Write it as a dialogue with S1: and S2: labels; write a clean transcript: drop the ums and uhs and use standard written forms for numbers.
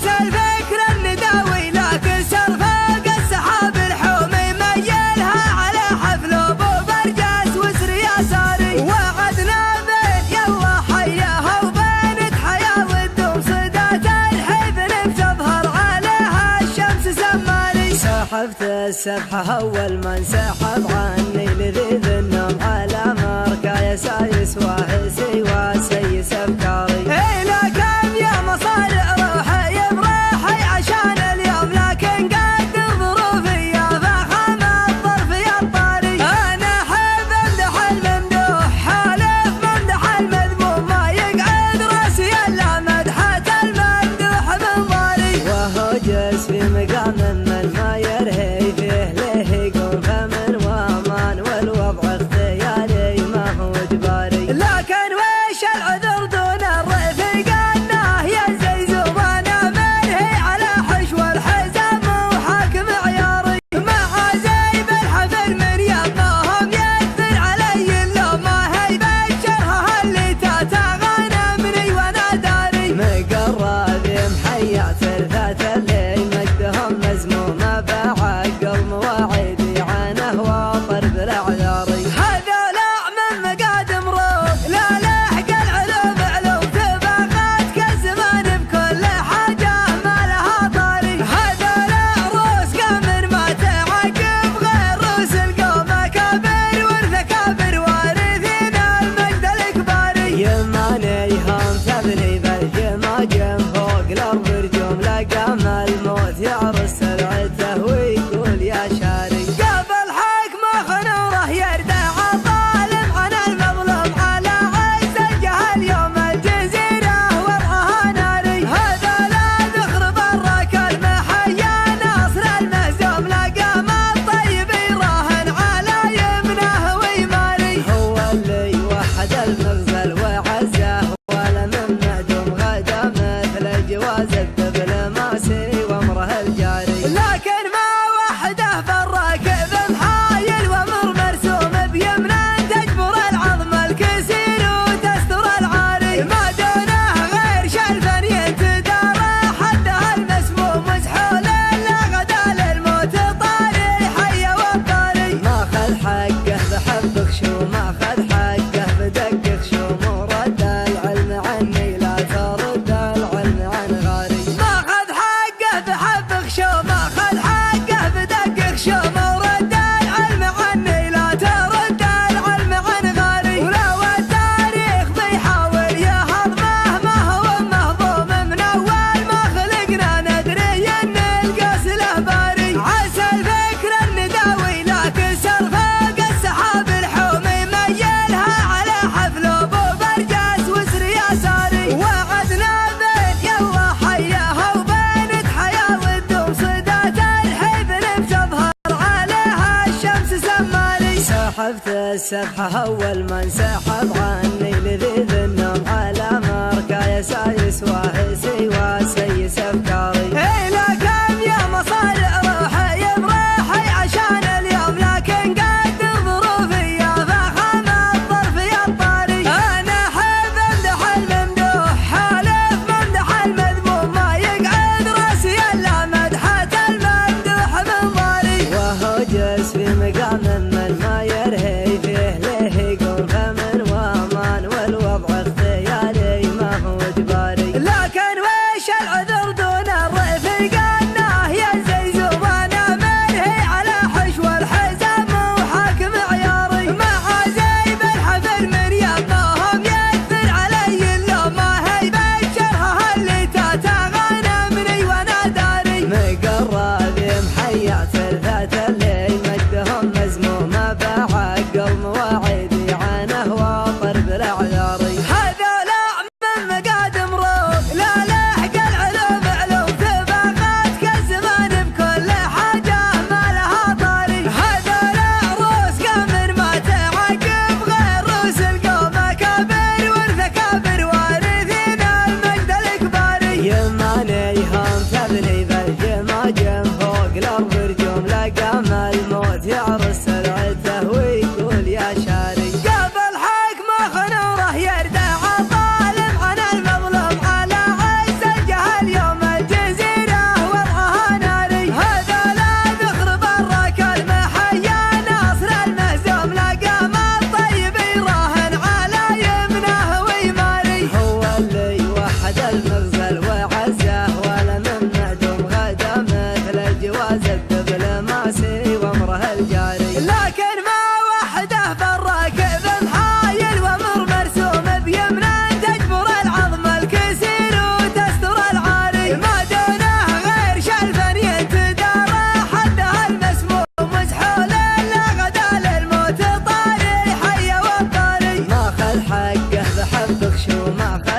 S1: عسى الفكر النداوي لكن سرفاق السحاب الحومي ميلها على حفل ابو برجاس وسر يساري وعدنا بين يلا حياها وبينت حياه والدوم صدات الحفل بتظهر عليها الشمس سماري
S2: سحبت السبحه اول ما انسحب عني لذيذ النوم على مركا يسايس واهسي وسيس افكاري
S1: لكن يا مصارع روحي بروحي عشان اليوم لكن قد ظروفي يا فخم الظرف يا الطاري انا حب امدح الممدوح حالف ممدح المذموم ما يقعد راسي الا مدحة الممدوح من ضاري
S2: وهو جالس في مقام من ما يرهي فيه له يقوم فمن وامان والوضع اختياري ما هو اجباري
S1: لكن ويش العذر دون الرفيق انه ينزل زبانه منهي على حشو الحزام وحاكم عياري مع زيب الحفل من يبناهم يكثر علي اللوم ما هي بشرها اللي تتغنمني وانا داري
S2: مقرب محيا ثلثات اللي مجدهم مزمومه بعقل مواعيدي عنه واطر بالاعذاري
S1: هذولا من مقادم روح لا لحق العلوم علوم تبغات كالزمان بكل حاجه ما لها طاري هذولا روس قام ما تعقب غير روس القوم كبر ورث كبر وارثين المجد الكباري
S2: يماني هم تبني بالجماجم فوق الارض رجوم لقام الموت يعرس سرعته ويقول يا شاري
S1: قبل حكمه خنوره يردع الظالم عن المظلوم على عز الجهل يوم الجزيره وضعها ناري هذا لا ذخر برك المحيا ناصر المهزوم لقام الطيب يراهن على يمنه ويماري
S2: هو اللي وحد المغزل وعزه ولا من معدوم غدا مثل جواز الدبلوماسي وامره الجاري
S1: لكن ما وحده فالراكب محايل وامر مرسوم بيمنه تجبر العظم الكسير وتستر العاري ما دونه غير شلفا ينتدارى حدها المسموم مسحول الا غدا للموت طاري حي والطاري
S2: ماخذ حقه بحبك شو ماخذ حقه بدقك شو ورد العلم عني لا ترد العلم عن غاري
S1: ماخذ حقه بحبك شو ماخذ حقه بدقك شو ورد العلم عني لا ترد العلم عن غاري ولو التاريخ بيحاول يهضمه ما هو مهضوم من اول ما خلقنا ندري ان القاس له باري عسى الفكر النداوي لكن سرفاق السحاب الحومي ميلها على حفل ابو برجاس وسر يساري وعدنا بين يلا حياها وبينت حياه والدوم صدات الحفل بتظهر عليها الشمس سماري
S2: سحبت السبحه اول ما انسحب عني لذيذ النوم على مركا يسايس واهسي وسيس افكاري
S1: لكن يا مصارع روحي بروحي عشان اليوم لكن قد ظروفي يا فخم الظرف يا الطاري انا حب امدح الممدوح حالف ممدح المذموم ما يقعد راسي الا مدحة الممدوح من ضاري
S2: وهو جالس في مقام من ما يرهي فيه له يقوم فمن وامان والوضع وما